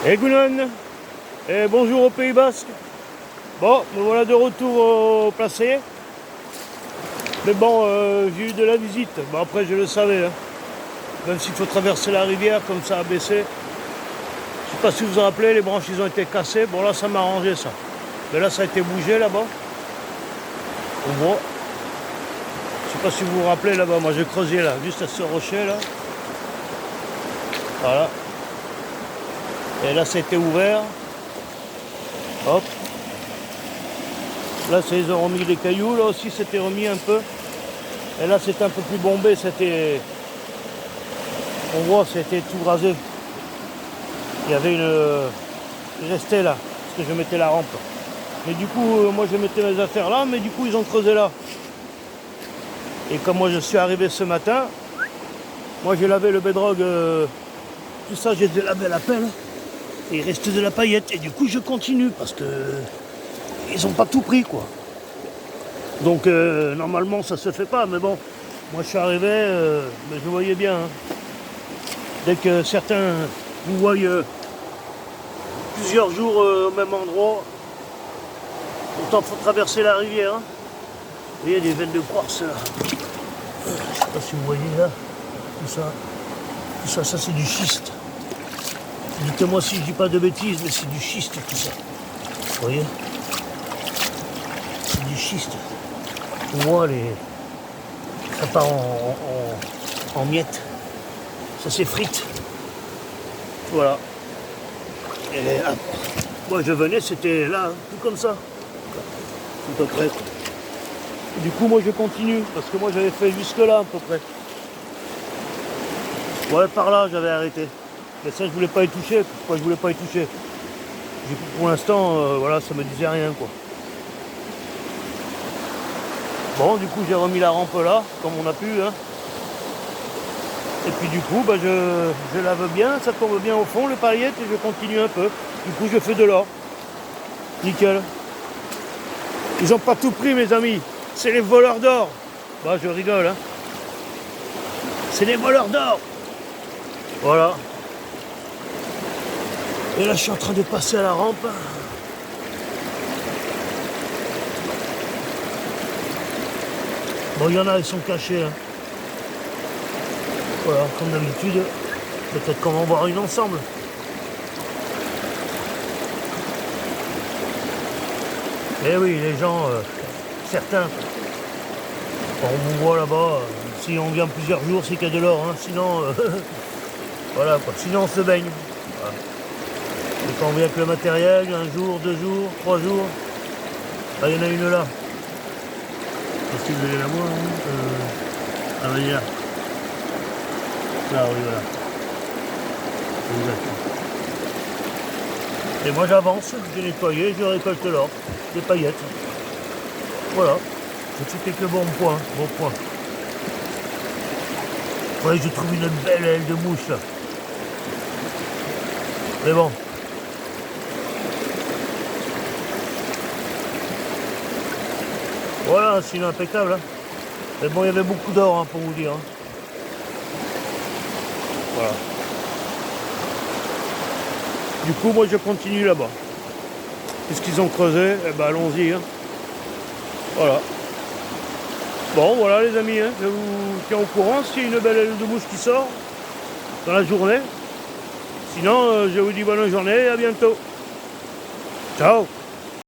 Et Gounon, et bonjour au Pays Basque. Bon, me voilà de retour au placé. Mais bon, j'ai eu de la visite. Bon, après, je le savais. Hein. Même s'il faut traverser la rivière, comme ça a baissé. Je sais pas si vous vous rappelez, les branches, ils ont été cassées. Bon, là, ça m'a arrangé, ça. Mais là, ça a été bougé, là-bas. On voit. Je sais pas si vous vous rappelez, là-bas. Moi, j'ai creusé, là, juste à ce rocher, là. Voilà. Et là, ça a été ouvert. Hop. Là, ils ont remis les cailloux. Là aussi, c'était remis un peu. Et là, c'était un peu plus bombé. C'était... On voit, c'était tout rasé. Il y avait une... Il restait là, parce que je mettais la rampe. Mais du coup, moi, je mettais mes affaires là, mais du coup, ils ont creusé là. Et comme moi, je suis arrivé ce matin, moi, j'ai lavé le bedrock. Tout ça, j'ai lavé à la pelle. Et il reste de la paillette. Et du coup, je continue, parce que... Ils n'ont pas tout pris, quoi. Donc, normalement, ça se fait pas. Mais bon, moi, je suis arrivé, mais je voyais bien. Hein. Dès que certains vous voient plusieurs jours au même endroit, pourtant, il faut traverser la rivière. Hein. Vous voyez, des veines de quartz, là. Je ne sais pas si vous voyez, là. Tout ça, ça, c'est du schiste. Dites-moi si je dis pas de bêtises, mais c'est du schiste, tout ça. Vous voyez ? C'est du schiste. On voit ça part en miettes. Ça s'effrite. Voilà. Et là, moi je venais, c'était là, tout comme ça. À peu près. Et du coup, moi je continue, parce que moi j'avais fait jusque là à peu près. Ouais, par là j'avais arrêté. Mais ça je voulais pas y toucher. Pourquoi je voulais pas y toucher? Pour l'instant, voilà, ça me disait rien, quoi. Bon, du coup, j'ai remis la rampe là, comme on a pu. Hein. Et puis du coup, bah, je lave bien, ça tombe bien au fond, le paillette, et je continue un peu. Du coup, je fais de l'or. Nickel. Ils ont pas tout pris, mes amis. C'est les voleurs d'or. Bah, je rigole, hein. C'est les voleurs d'or. Voilà. Et là, je suis en train de passer à la rampe. Bon, il y en a, ils sont cachés. Hein. Voilà, comme d'habitude. Peut-être qu'on va en voir une ensemble. Eh oui, les gens, certains, quand on vous voit là-bas, si on vient plusieurs jours, c'est qu'il y a de l'or. Hein. Sinon, voilà quoi. Sinon, on se baigne. Voilà. Et quand on vient avec le matériel, un jour, 2 jours, 3 jours, ah, il y en a une là. Est-ce que vous allez la voir hein ah oui, là. Là, oui, voilà. Exactement. Et moi j'avance, j'ai nettoyé, je récolte l'or, des paillettes. Voilà. Je fais quelques bons points. Ouais, je trouve une belle aile de mouche là. Mais bon. Voilà, c'est impeccable. Hein. Mais bon, il y avait beaucoup d'or, hein, pour vous dire. Hein. Voilà. Du coup, moi, je continue là-bas. Puisqu'ils ont creusé, eh ben, allons-y. Hein. Voilà. Bon, voilà, les amis. Hein. Je vous tiens au courant s'il y a une belle aile de mouche qui sort dans la journée. Sinon, je vous dis bonne journée et à bientôt. Ciao.